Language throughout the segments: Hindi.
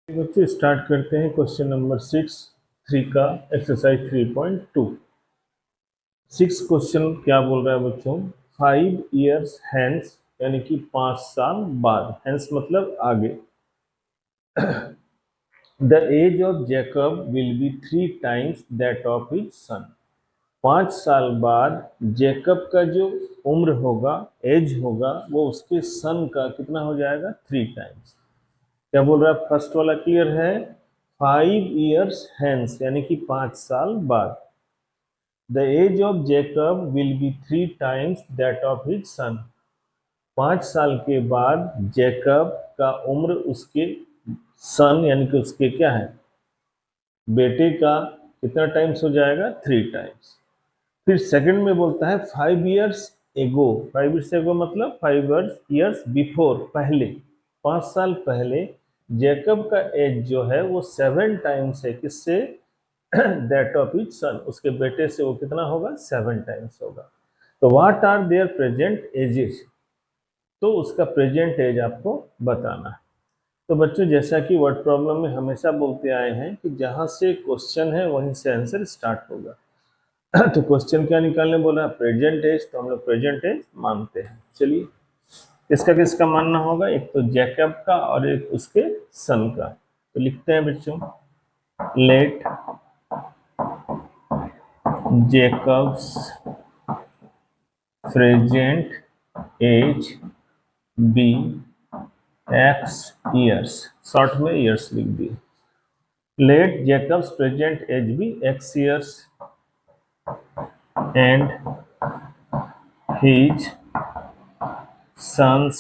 बच्चों स्टार्ट करते हैं क्वेश्चन नंबर 3 का एक्सरसाइज 3.2। क्वेश्चन क्या बोल रहा है बच्चों? 5 years hence यानी कि 5 साल बाद, hence मतलब आगे, the age of Jacob will be 3 times that of his son. 5 साल बाद जैकब का जो उम्र होगा, एज होगा, वो उसके सन का कितना हो जाएगा? 3 times। क्या बोल रहा है? फर्स्ट वाला क्लियर है? 5 years hence यानी कि 5 साल बाद, the age of Jacob will be 3 times that of his son. 5 साल के बाद जैकब का उम्र उसके सन यानी कि उसके क्या है, बेटे का कितना टाइम्स हो जाएगा? 3 times। फिर सेकंड में बोलता है 5 years एगो। 5 years एगो मतलब 5 years बिफोर, पहले, 5 साल पहले जैकब का एज जो है वो 7 times है। किससे? दैट ऑफ इच सन, उसके बेटे से वो कितना होगा? 7 times होगा। तो what are their present ages? तो उसका प्रेजेंट एज आपको बताना है। तो बच्चों जैसा कि वर्ड प्रॉब्लम में हमेशा बोलते आए हैं कि जहां से क्वेश्चन है वहीं से आंसर स्टार्ट होगा। तो क्वेश्चन क्या निकालने बोला? Present age. तो हम लोग प्रेजेंट एज मानते हैं। चलिए, किसका किसका मानना होगा? एक तो जैकब का और एक उसके सन का। तो लिखते हैं बच्चों, let Jacob's present age be x years. Short में ईयर्स लिख दिए। Let Jacob's present age be x years and his son's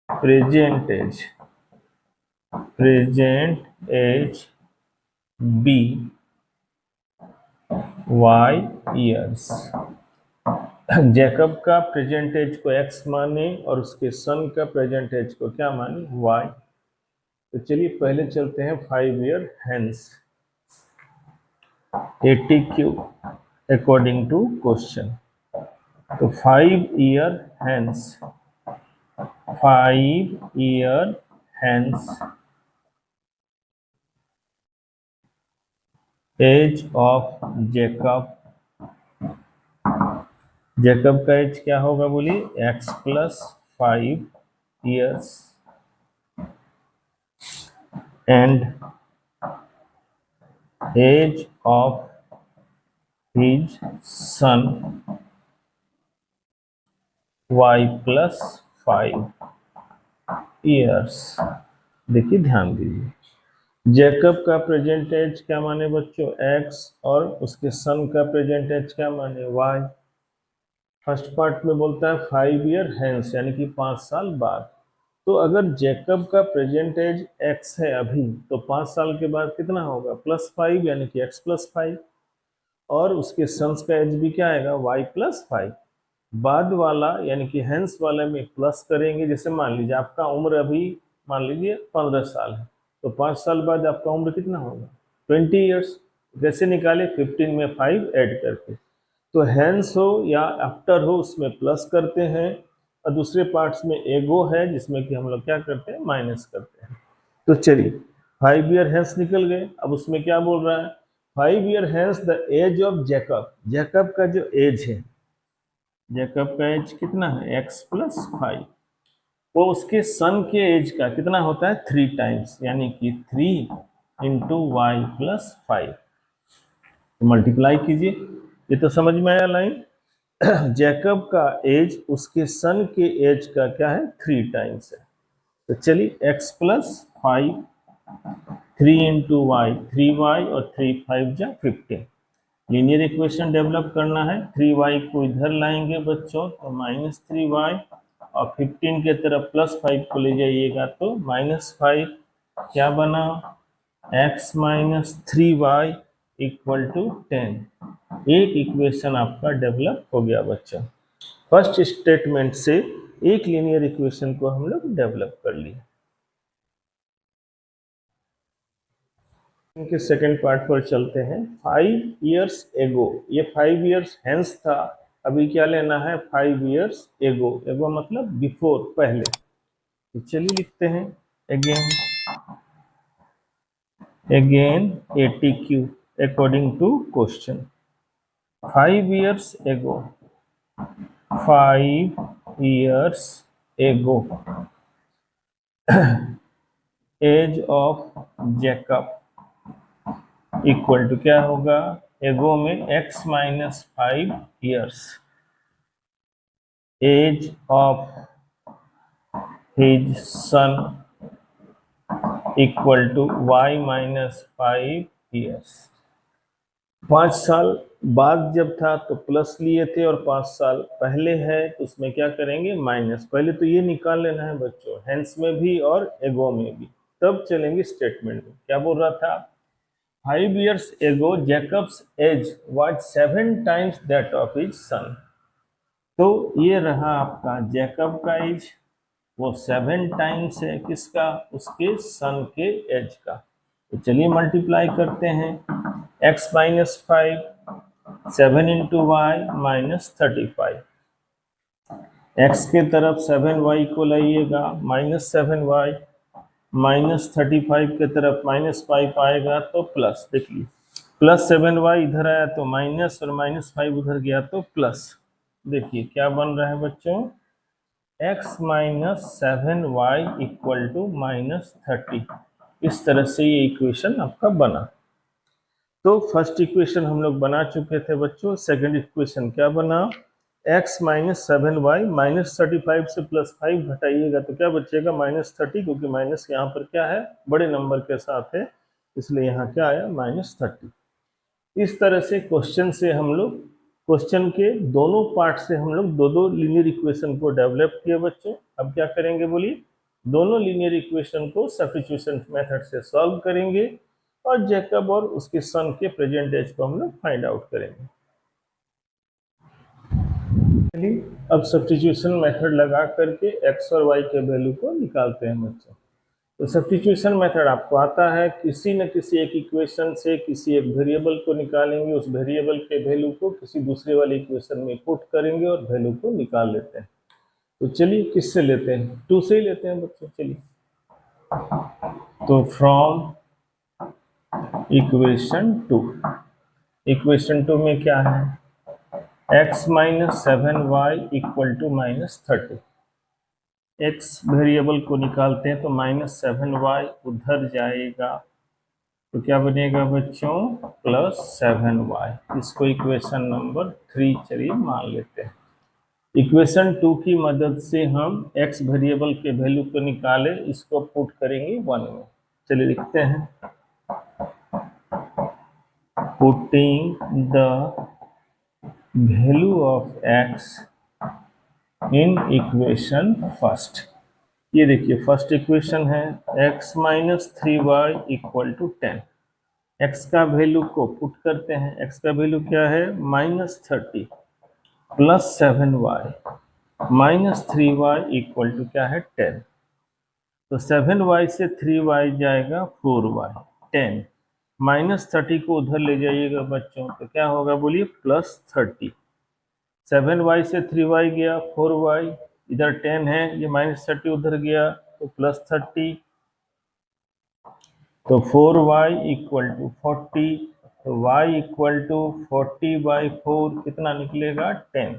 present age be y years. Jacob का प्रेजेंट एज को x माने और उसके सन का प्रेजेंट एज को क्या माने? y। तो चलिए पहले चलते हैं 5 year hence, 80Q according to question. तो 5 year hence, 5 year hence age of Jacob, Jacob का एज क्या होगा बोलिए? x + 5 years and age of his son y + 5 years। देखिए ध्यान दीजिए, जैकब का प्रेजेंट एज क्या माने बच्चों? x, और उसके सन का प्रेजेंट एज क्या माने? y। फर्स्ट पार्ट में बोलता है 5 year hence यानी कि 5 साल बाद। तो अगर जैकब का प्रेजेंट एज x है अभी, तो 5 साल के बाद कितना होगा? +5 यानी कि x + 5, और उसके सन्स का एज भी क्या आएगा? y + 5। बाद वाला यानी कि हेंस वाले में प्लस करेंगे। जैसे मान लीजिए आपका उम्र अभी मान लीजिए 15 साल है, तो 5 साल बाद आपका उम्र कितना होगा? 20 ईयर्स। कैसे निकाले? 15 में 5 ऐड करके। तो हेंस हो या आफ्टर हो उसमें प्लस करते हैं, और दूसरे पार्ट्स में एगो है जिसमें कि हम लोग क्या करते हैं? माइनस करते हैं। तो चलिए 5 year हेंस निकल गए। अब उसमें क्या बोल रहा है? 5 year hence the age of Jacob, Jacob का जो एज है, जैकब का एज कितना है? x + 5। वो उसके सन के एज का कितना होता है? 3 times यानी कि 3 × y + 5। तो मल्टीप्लाई कीजिए। ये तो समझ में आया लाइन? जैकब का एज उसके सन के एज का क्या है? 3 times है। तो चलिए x + 5, 3 × y 3y और 3 5 जा 15। लीनियर इक्वेशन डेवलप करना है। 3y को इधर लाएंगे बच्चों, तो -3y, और 15 के तरफ +5 को ले जाइएगा तो -5। क्या बना? x - 3y = 10। एक इक्वेशन आपका डेवलप हो गया बच्चों। फर्स्ट स्टेटमेंट से एक लीनियर इक्वेशन को हम लोग डेवलप कर लिए। के सेकंड पार्ट पर चलते हैं। 5 years एगो, ये 5 years हेंस था। अभी क्या लेना है? 5 years एगो। एगो मतलब बिफोर, पहले। तो चलिए लिखते हैं again, again ATQ according to question. 5 years ago, 5 years ago, age of Jacob equal to क्या होगा, एगो में x minus 5 years, age of his son equal to y minus 5 years। 5 साल बाद जब था तो प्लस लिए थे और 5 साल पहले है तो उसमें क्या करेंगे, माइनस। पहले तो ये निकाल लेना है बच्चों, हेंस में भी और एगो में भी, तब चलेंगे स्टेटमेंट में। क्या बोल रहा था, 5 years ago Jacob's age was 7 times that of his son। तो ये रहा आपका जैकब का एज, वो 7 टाइम्स है किसका, उसके सन के एज का। तो चलिए मल्टीप्लाई करते हैं, x minus 5, 7 into y minus 35, x के तरफ 7y को लाइएगा माइनस 7y, माइनस 35 के तरफ माइनस 5 आएगा तो प्लस, देखिए प्लस 7y इधर आया तो माइनस, और माइनस 5 उधर गया तो प्लस। देखिए क्या बन रहा है बच्चों, x minus 7y equal to minus 30। इस तरह से ये इक्वेशन आपका बना। तो फर्स्ट इक्वेशन हम लोग बना चुके थे बच्चों, सेकंड इक्वेशन क्या बना, x माइनस 7y माइनस 35 से प्लस 5 घटाइएगा तो क्या बचेगा, माइनस 30, क्योंकि माइनस यहाँ पर क्या है, बड़े नंबर के साथ है, इसलिए यहाँ क्या आया, माइनस 30। इस तरह से क्वेश्चन से हम लोग, क्वेश्चन के दोनों पार्ट से हम लोग दो दो लीनियर इक्वेशन को डेवलप किए बच्चों। अब क्या करेंगे बोलिए, दोनों लीनियर इक्वेशन को सब्स्टिट्यूशन मेथड से सॉल्व करेंगे और जैकब और उसके सन के प्रेजेंट एज को हम लोग फाइंड आउट करेंगे। चलिए अब सब्स्टिट्यूशन मेथड लगा करके एक्स और वाई के वैल्यू को निकालते हैं बच्चों। तो सब्स्टिट्यूशन मेथड आपको आता है, किसी न किसी एक इक्वेशन से किसी एक वेरिएबल को निकालेंगे, उस वेरिएबल के वैल्यू को किसी दूसरे वाले इक्वेशन में पुट करेंगे और वैल्यू को निकाल लेते हैं। तो चलिए किससे लेते हैं, 2 से ही लेते हैं बच्चों। चलिए तो फ्रॉम इक्वेशन 2, इक्वेशन 2 में क्या है, x minus 7y equal to minus 30। x variable को निकालते हैं तो माइनस 7y उधर जाएगा तो क्या बनेगा बच्चों, प्लस 7y। इसको इक्वेशन नंबर 3 चलिए मान लेते हैं। इक्वेशन 2 की मदद से हम x वेरिएबल के वैल्यू को निकाले, इसको पुट करेंगे 1 में। चलिए लिखते हैं, putting the value of x in equation first. ये देखिए फर्स्ट इक्वेशन है, x minus 3y equal to 10। x का वैल्यू को पुट करते हैं, x का वैल्यू क्या है, minus 30 plus 7y minus 3y equal to क्या है, 10। तो 7y से 3y जाएगा 4y, 10 माइनस 30 को उधर ले जाइएगा बच्चों तो क्या होगा बोलिए, प्लस 30। 7y से 3y गया, 4y इधर 10 है, ये माइनस 30 उधर गया तो प्लस 30। तो 4y इक्वल टू 40, तो y इक्वल टू 40/4 कितना निकलेगा, 10।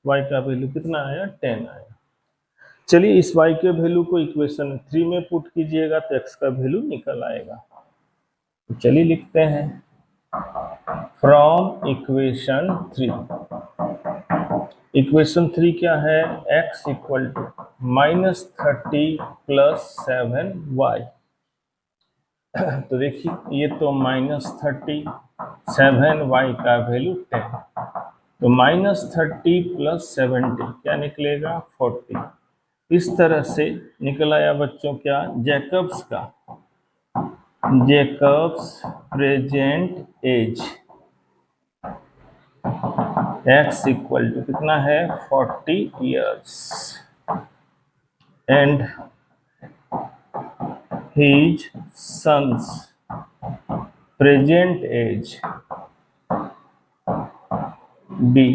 y का वैल्यू कितना आया, 10 आया। चलिए इस y के वैल्यू को इक्वेशन 3 में पुट कीजिएगा तो x का वैल्यू निकल आएगा। तो चलिए लिखते हैं, फ्रॉम इक्वेशन 3, इक्वेशन 3 क्या है, x equal to minus 30 plus 7y। तो देखिए ये तो माइनस 30, 7y का वैल्यू 10, तो माइनस 30 प्लस 70 क्या निकलेगा, 40। इस तरह से निकल आया बच्चों क्या, जैकब्स का, Jacob's present age x equal to कितना है, 40 years and his son's present age d,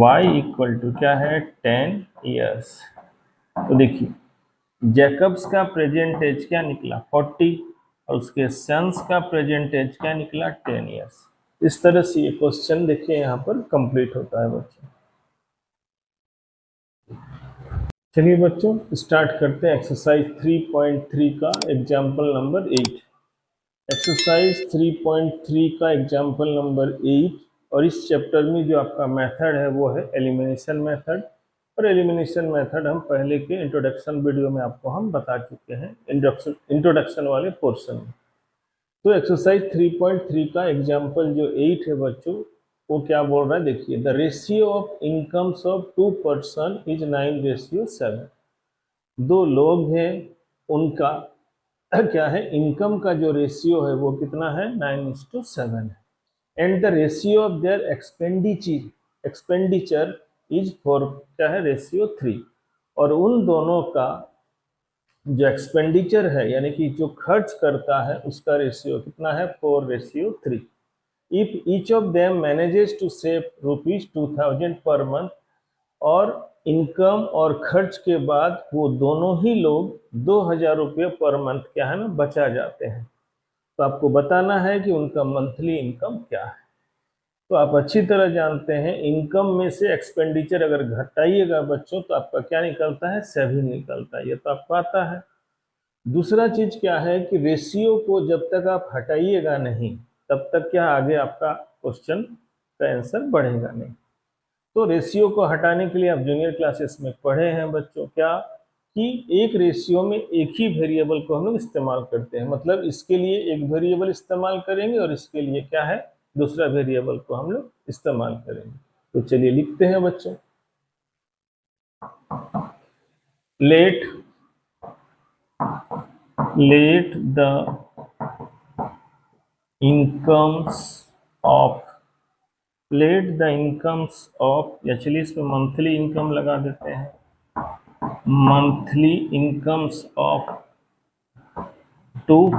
y equal to क्या है, 10 years। तो देखिए जैकब्स का प्रेजेंट एज क्या निकला 40 और उसके सन्स का प्रेजेंट एज क्या निकला 10 ईयर्स। इस तरह से ये क्वेश्चन देखिए यहाँ पर कंप्लीट होता है बच्चों। चलिए बच्चों स्टार्ट करते हैं एक्सरसाइज 3.3 का एग्जाम्पल नंबर 8। एक्सरसाइज 3.3 का एग्जाम्पल नंबर 8 और इस चैप्टर में जो आपका मेथड है वो है एलिमिनेशन मेथड। और एलिमिनेशन मेथड हम पहले के इंट्रोडक्शन वीडियो में आपको हम बता चुके हैं इंट्रोडक्शन वाले पोर्शन में। तो एक्सरसाइज 3.3 का एग्जाम्पल जो 8 है बच्चों वो क्या बोल रहा है देखिए, the ratio of incomes of 2 person is 9:7। दो लोग हैं उनका क्या है, इनकम का जो रेशियो है वो कितना है 9:7 है। And the ratio of their expenditure is 4, क्या है रेशियो 3। और उन दोनों का जो एक्सपेंडिचर है यानी कि जो खर्च करता है उसका रेशियो कितना है 4:3। If each of them manages to save ₹2000 per month, और इनकम और खर्च के बाद वो दोनों ही लोग 2000 रुपये पर मंथ क्या है ना बचा जाते हैं। तो आपको बताना है कि उनका मंथली इनकम क्या है। तो आप अच्छी तरह जानते हैं इनकम में से एक्सपेंडिचर अगर घटाइएगा बच्चों तो आपका क्या निकलता है, सेविंग निकलता है, ये तो आपको आता है। दूसरा चीज क्या है कि रेशियो को जब तक आप हटाइएगा नहीं तब तक क्या आगे आपका क्वेश्चन का आंसर बढ़ेगा नहीं। तो रेशियो को हटाने के लिए आप जूनियर क्लासेस में पढ़े हैं बच्चों क्या कि एक रेशियो में एक ही वेरिएबल को हम लोग इस्तेमाल करते हैं, मतलब इसके लिए एक वेरिएबल इस्तेमाल करेंगे और इसके लिए क्या है दूसरा वेरिएबल को हम लोग इस्तेमाल करेंगे। तो चलिए लिखते हैं बच्चों, लेट द इनकम्स ऑफ या चलिए इसमें मंथली इनकम लगा देते हैं, monthly incomes of two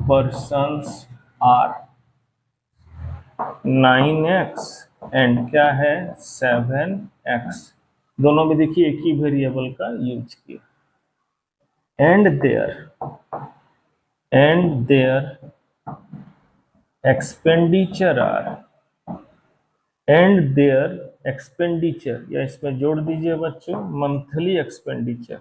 persons are 9x and क्या है 7x। दोनों में देखिए एक ही वेरिएबल का यूज किया। एंड देयर एक्सपेंडिचर या इसमें जोड़ दीजिए बच्चों monthly expenditure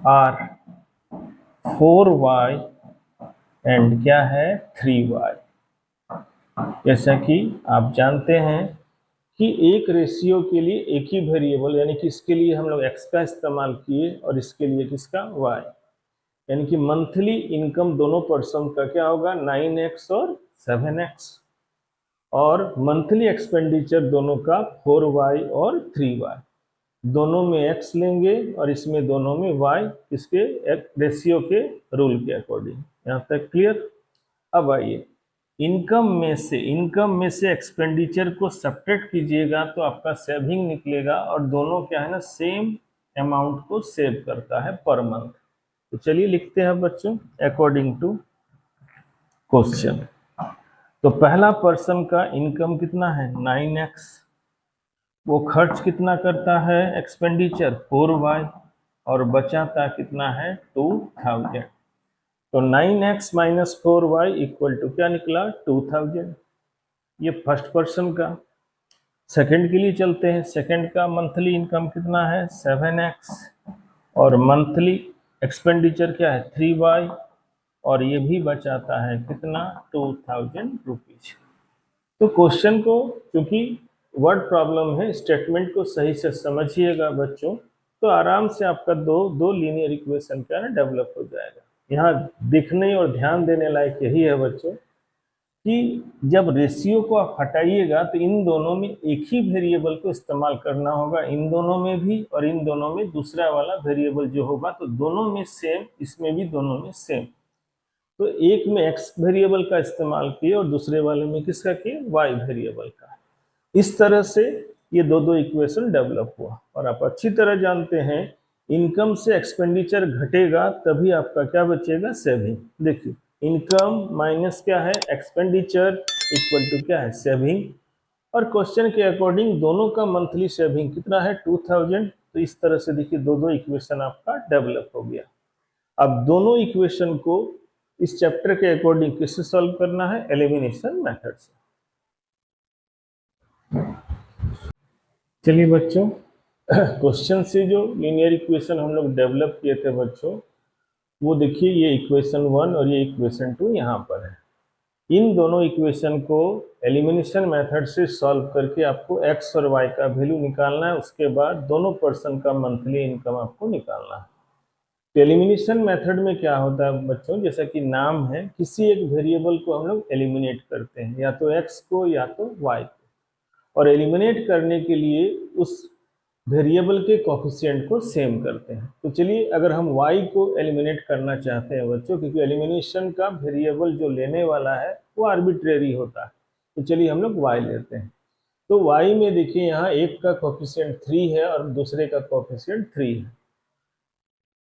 are 4y and क्या है 3y। जैसा कि आप जानते हैं कि एक रेशियो के लिए एक ही वेरिएबल यानी कि इसके लिए हम लोग x का इस्तेमाल किए और इसके लिए किसका y, यानी कि मंथली इनकम दोनों पर्सन का क्या होगा 9x और 7x, और मंथली एक्सपेंडिचर दोनों का 4y और 3y। दोनों में x लेंगे और इसमें दोनों में y, इसके रेशियो के रूल के अकॉर्डिंग। यहाँ तक क्लियर। अब आइए इनकम में से एक्सपेंडिचर को सब्ट्रैक्ट कीजिएगा तो आपका सेविंग निकलेगा, और दोनों क्या है ना सेम अमाउंट को सेव करता है पर मंथ। तो चलिए लिखते हैं बच्चों अकॉर्डिंग टू क्वेश्चन। तो पहला पर्सन का इनकम कितना है 9x, वो खर्च कितना करता है एक्सपेंडिचर 4y और बचाता कितना है 2000। तो 9x minus 4y equal to क्या निकला 2000। ये फर्स्ट पर्सन का। सेकंड के लिए चलते हैं, सेकंड का मंथली इनकम कितना है 7x और मंथली एक्सपेंडिचर क्या है 3y, और ये भी बचाता है कितना 2000 रुपीज। तो क्वेश्चन को क्योंकि वर्ड प्रॉब्लम है स्टेटमेंट को सही से समझिएगा बच्चों, तो आराम से आपका दो लीनियर इक्वेशन का डेवलप हो जाएगा। यहाँ देखने और ध्यान देने लायक यही है बच्चों कि जब रेशियो को आप हटाइएगा तो इन दोनों में एक ही वेरिएबल को इस्तेमाल करना होगा, इन दोनों में भी और इन दोनों में दूसरा वाला वेरिएबल जो होगा, तो दोनों में सेम, इसमें भी दोनों में सेम। तो एक में x वेरिएबल का इस्तेमाल किए और दूसरे वाले में किसका किए y वेरिएबल का। इस तरह से ये दो इक्वेशन डेवलप हुआ। और आप अच्छी तरह जानते हैं इनकम से एक्सपेंडिचर घटेगा तभी आपका क्या बचेगा सेविंग। देखिए इनकम माइनस क्या है एक्सपेंडिचर इक्वल टू क्या है, सेविंग। और क्वेश्चन के अकॉर्डिंग दोनों का मंथली सेविंग कितना है, 2000। तो इस तरह से देखिए दो दो इक्वेशन आपका डेवलप हो गया। अब दोनों इक्वेशन को इस चैप्टर के अकॉर्डिंग किससे सॉल्व करना है, एलिमिनेशन मेथड से। चलिए बच्चों, क्वेश्चन से जो लीनियर इक्वेशन हम लोग डेवलप किए थे बच्चों, वो देखिए ये इक्वेशन 1 और ये इक्वेशन 2 यहाँ पर है। इन दोनों इक्वेशन को एलिमिनेशन मेथड से सॉल्व करके आपको x और y का वैल्यू निकालना है। उसके बाद दोनों पर्सन का मंथली इनकम आपको निकालना है। तो एलिमिनेशन मेथड में क्या होता है बच्चों, जैसा कि नाम है, किसी एक वेरिएबल को हम लोग एलिमिनेट करते हैं, या तो x को या तो y को। और एलिमिनेट करने के लिए उस वेरिएबल के कोफिशिएंट को सेम करते हैं। तो चलिए, अगर हम y को एलिमिनेट करना चाहते हैं बच्चों, क्योंकि एलिमिनेशन का वेरिएबल जो लेने वाला है वो आर्बिट्रेरी होता है, तो चलिए हम लोग y लेते हैं। तो y में देखिए यहाँ एक का कोफिशिएंट 3 है और दूसरे का कोफिशिएंट 3 है।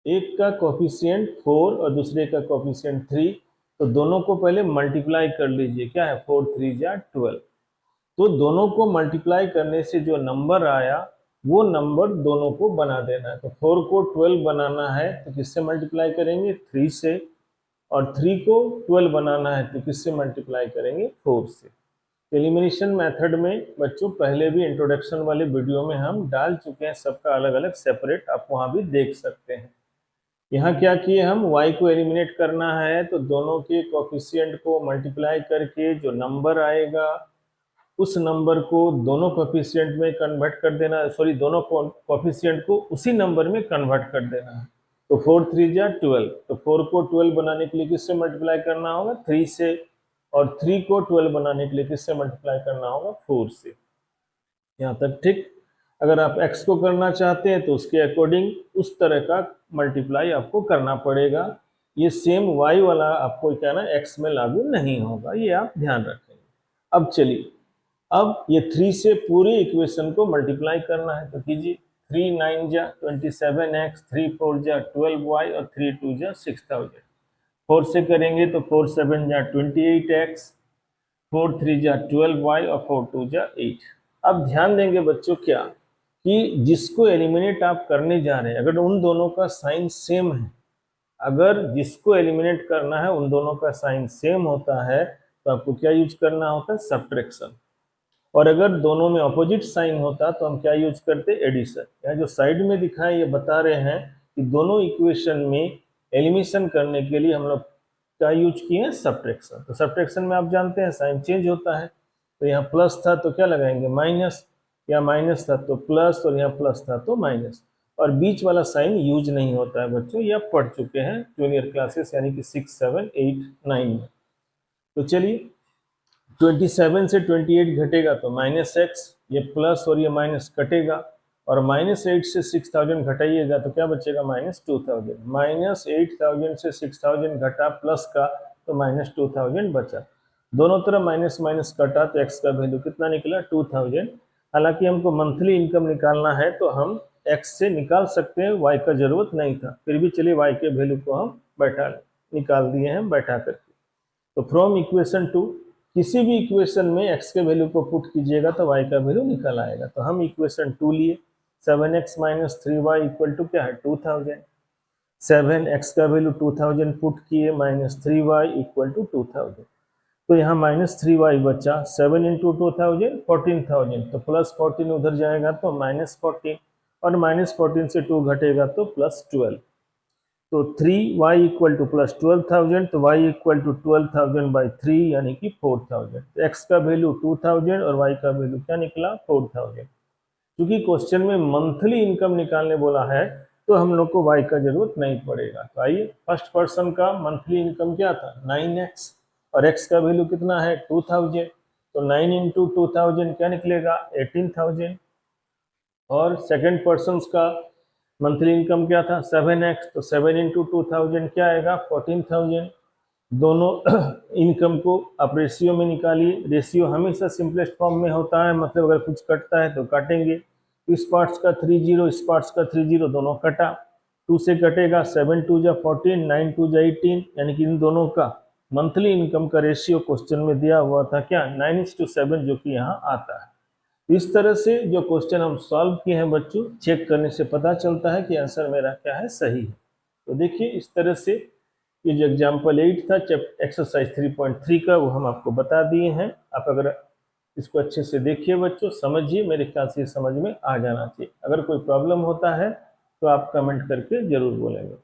एक का कोफिशिएंट 4 और दूसरे का कोफिशिएंट 3, तो दोनों को पहले मल्टीप्लाई कर लीजिए। क्या है, 4 3 जा 12। तो दोनों को मल्टीप्लाई करने से जो नंबर आया वो नंबर दोनों को बना देना है। तो 4 को 12 बनाना है तो किससे मल्टीप्लाई करेंगे, 3 से। और 3 को 12 बनाना है तो किससे मल्टीप्लाई करेंगे, 4 से। एलिमिनेशन मेथड में बच्चों पहले भी इंट्रोडक्शन वाले वीडियो में हम डाल चुके हैं, सबका अलग अलग सेपरेट, आप वहां भी देख सकते हैं। यहाँ क्या किए हम, y को एलिमिनेट करना है तो दोनों के कोफिशिएंट को मल्टीप्लाई करके जो नंबर आएगा उस नंबर को दोनों कोफिशिएंट में कन्वर्ट कर देना, सॉरी दोनों कोफिशिएंट को उसी नंबर में कन्वर्ट कर देना है। तो 4 3 जा 12, तो 4 को 12 बनाने के लिए किससे मल्टीप्लाई करना होगा, 3 से। और 3 को 12 बनाने के लिए किससे मल्टीप्लाई करना होगा, 4 से। यहाँ तक ठीक। अगर आप x को करना चाहते हैं तो उसके अकॉर्डिंग उस तरह का मल्टीप्लाई आपको करना पड़ेगा। ये सेम y वाला आपको क्या ना x में लागू नहीं होगा, ये आप ध्यान रखेंगे। अब चलिए, अब ये 3 से पूरे इक्वेशन को मल्टीप्लाई करना है, तो कीजिए। 3 9 जा 27x, 3 4 जा 12y और 3 2 जा 6000। 4 से करेंगे तो 4 7 जा 28x, 4 3 जा 12y और 4 2 जा 8। अब ध्यान देंगे बच्चों क्या, कि जिसको एलिमिनेट आप करने जा रहे हैं, अगर उन दोनों का साइन सेम है, अगर जिसको एलिमिनेट करना है उन दोनों का साइन सेम होता है, तो आपको क्या यूज करना होता है, सब्ट्रैक्शन। और अगर दोनों में अपोजिट साइन होता तो हम क्या यूज करते, एडिशन। यहाँ जो साइड में दिखा है ये बता रहे हैं कि दोनों इक्वेशन में एलिमिनेशन करने के लिए हम लोग क्या यूज किए हैं, सब्ट्रैक्शन। तो सब्ट्रैक्शन में आप जानते हैं साइन चेंज होता है, तो यहाँ प्लस था तो क्या लगाएंगे, माइनस, या माइनस था तो प्लस, और यहाँ प्लस था तो माइनस। और बीच वाला साइन यूज नहीं होता है बच्चों, ये आप पढ़ चुके हैं जूनियर क्लासेस यानी कि 6 7 8 9 में। तो चलिए, 27 से 28 घटेगा तो -x, ये प्लस और ये माइनस कटेगा, और -8 से 6000 घटाइएगा तो क्या बचेगा, -2000। -8000 से 6000 घटा प्लस का तो -2000 बचा। दोनों तरफ माइनस माइनस कटा तो x का वैल्यू कितना निकला, 2000। हालांकि हमको मंथली इनकम निकालना है तो हम x से निकाल सकते हैं, y का जरूरत नहीं था, फिर भी चलिए y के वैल्यू को हम निकाल दिए हैं बैठा करके। तो फ्रॉम इक्वेशन टू, किसी भी इक्वेशन में x के वैल्यू को पुट कीजिएगा तो y का वैल्यू निकल आएगा। तो हम इक्वेशन 2 लिए, 7x - 3y इक्वल टू क्या है, 2000। 7x का वैल्यू 2000 पुट किए, -3y इक्वल टू 2000। तो यहाँ -3y बचा, 7 × 2000 14,000, तो +14 उधर जाएगा तो -14, और -14 से 2 घटेगा तो +12। तो 3y इक्वल टू +12,000, तो y इक्वल टू 12,000/3 यानी कि 4,000। तो x का वैल्यू 2000 और y का वैल्यू क्या निकला, 4000। क्योंकि क्वेश्चन में मंथली इनकम निकालने बोला है तो हम लोग को y का जरूरत नहीं पड़ेगा। तो आइए, फर्स्ट पर्सन का मंथली इनकम क्या था, 9x, और x का वैल्यू कितना है, 2000। तो 9 × 2000 क्या निकलेगा, 18,000। और सेकंड पर्सन का मंथली इनकम क्या था, 7x, तो 7 × 2000 क्या आएगा, 14,000। दोनों इनकम को आप रेशियो में निकालिए। रेशियो हमेशा सिंपलेस्ट फॉर्म में होता है, मतलब अगर कुछ कटता है तो काटेंगे। इस पार्ट्स का 30, इस पार्ट्स का 30, दोनों कटा, 2 से कटेगा, 7 2 जा 14, 9 2 जा 18, यानी कि इन दोनों का मंथली इनकम का रेशियो क्वेश्चन में दिया हुआ था क्या 9:7, जो कि यहाँ आता है। इस तरह से जो क्वेश्चन हम सॉल्व किए हैं बच्चों, चेक करने से पता चलता है कि आंसर मेरा क्या है, सही है। तो देखिए इस तरह से ये जो एग्जाम्पल 8 था एक्सरसाइज 3.3 का, वो हम आपको बता दिए हैं। आप अगर इसको अच्छे से देखिए बच्चों, समझिए, मेरे ख्याल से समझ में आ जाना चाहिए। अगर कोई प्रॉब्लम होता है तो आप कमेंट करके जरूर बोलेंगे।